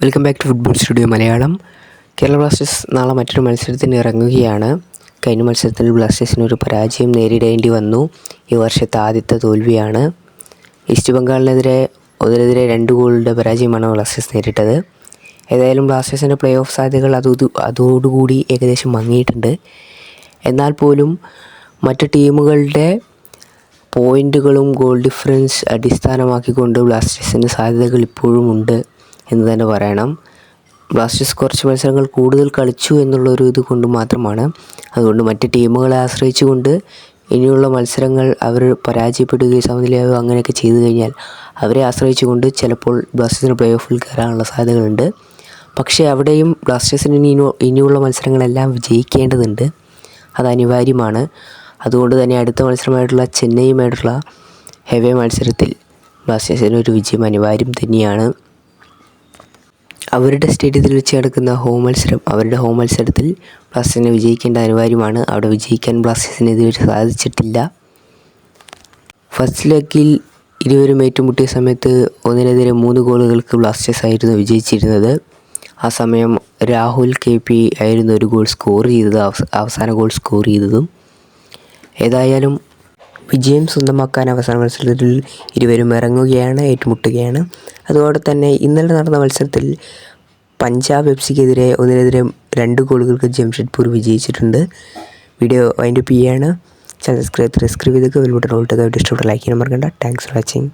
Welcome back to football studio Malayalam. Kerala Blasters നാളെ മറ്റൊരു മത്സരത്തിന് ഇറങ്ങുകയാണ്. കഴിഞ്ഞ മത്സരത്തിൽ ബ്ലാസ്റ്റേഴ്സിനൊരു പരാജയം നേരിടേണ്ടി വന്നു. ഈ വർഷത്തെ ആദ്യത്തെ തോൽവിയാണ്. ഈസ്റ്റ് ബംഗാളിനെതിരെ 1-2 ഗോളുടെ പരാജയമാണ് ബ്ലാസ്റ്റേഴ്സ് നേരിട്ടത്. ഏതായാലും ബ്ലാസ്റ്റേഴ്സിൻ്റെ പ്ലേ ഓഫ് സാധ്യതകൾ അതോടുകൂടി ഏകദേശം മങ്ങിയിട്ടുണ്ട്. എന്നാൽ പോലും മറ്റ് ടീമുകളുടെ പോയിൻറ്റുകളും ഗോൾ ഡിഫറൻസ് അടിസ്ഥാനമാക്കിക്കൊണ്ട് ബ്ലാസ്റ്റേഴ്സിൻ്റെ സാധ്യതകൾ ഇപ്പോഴും ഉണ്ട് എന്ന് തന്നെ പറയണം. ബ്ലാസ്റ്റേഴ്സ് കുറച്ച് മത്സരങ്ങൾ കൂടുതൽ കളിച്ചു എന്നുള്ളൊരു ഇത് കൊണ്ട് മാത്രമാണ്. അതുകൊണ്ട് മറ്റ് ടീമുകളെ ആശ്രയിച്ചുകൊണ്ട് ഇനിയുള്ള മത്സരങ്ങൾ അവർ പരാജയപ്പെടുകയോ സമനിലയാവുകയോ അങ്ങനെയൊക്കെ ചെയ്തു കഴിഞ്ഞാൽ അവരെ ആശ്രയിച്ചുകൊണ്ട് ചിലപ്പോൾ ബ്ലാസ്റ്റേഴ്സിന് പ്ലേ ഓഫിൽ കയറാനുള്ള സാധ്യതകളുണ്ട്. പക്ഷേ അവിടെയും ബ്ലാസ്റ്റേഴ്സിന് ഇനിയുള്ള മത്സരങ്ങളെല്ലാം വിജയിക്കേണ്ടതുണ്ട്. അത് അനിവാര്യമാണ്. അതുകൊണ്ട് തന്നെ അടുത്ത മത്സരമായിട്ടുള്ള ചെന്നൈയുമായിട്ടുള്ള ഹെവേ മത്സരത്തിൽ ബ്ലാസ്റ്റേഴ്സിന് ഒരു വിജയം അനിവാര്യം തന്നെയാണ്. അവരുടെ സ്റ്റേഡിയത്തിൽ വെച്ച് നടക്കുന്ന അവരുടെ ഹോം മത്സരത്തിൽ ബ്ലാസ്റ്റേഴ്സിന് വിജയിക്കേണ്ട അനിവാര്യമാണ്. അവിടെ വിജയിക്കാൻ ബ്ലാസ്റ്റേഴ്സിന് ഇതുവരെ സാധിച്ചിട്ടില്ല. ഫസ്റ്റ് ലെഗിൽ ഇരുവരും ഏറ്റുമുട്ടിയ സമയത്ത് 1-3 ഗോളുകൾക്ക് ബ്ലാസ്റ്റേഴ്സ് ആയിരുന്നു വിജയിച്ചിരുന്നത്. ആ സമയം രാഹുൽ KP ആയിരുന്നു ഒരു ഗോൾ സ്കോർ ചെയ്തത്, അവസാന ഗോൾ സ്കോർ ചെയ്തതും. ഏതായാലും വിജയം സ്വന്തമാക്കാൻ അവസാന മത്സരത്തിൽ ഇരുവരും ഇറങ്ങുകയാണ്, ഏറ്റുമുട്ടുകയാണ്. അതുപോലെ തന്നെ ഇന്നലെ നടന്ന മത്സരത്തിൽ പഞ്ചാബ് FCക്കെതിരെ 1-2 ഗോളുകൾക്ക് ജംഷഡ്പൂർ വിജയിച്ചിട്ടുണ്ട്. വീഡിയോ വൈൻഡപ്പ് ചെയ്യുകയാണ്. ചാനൽ സബ്സ്ക്രൈബ് ചെയ്തൊക്കെ ബെൽ ബട്ടൺ ഓൾട്ടൊക്കെ ഇഷ്ടപ്പെട്ട ലൈക്ക് ചെയ്യാൻ മറക്കണ്ട. Thanks for watching.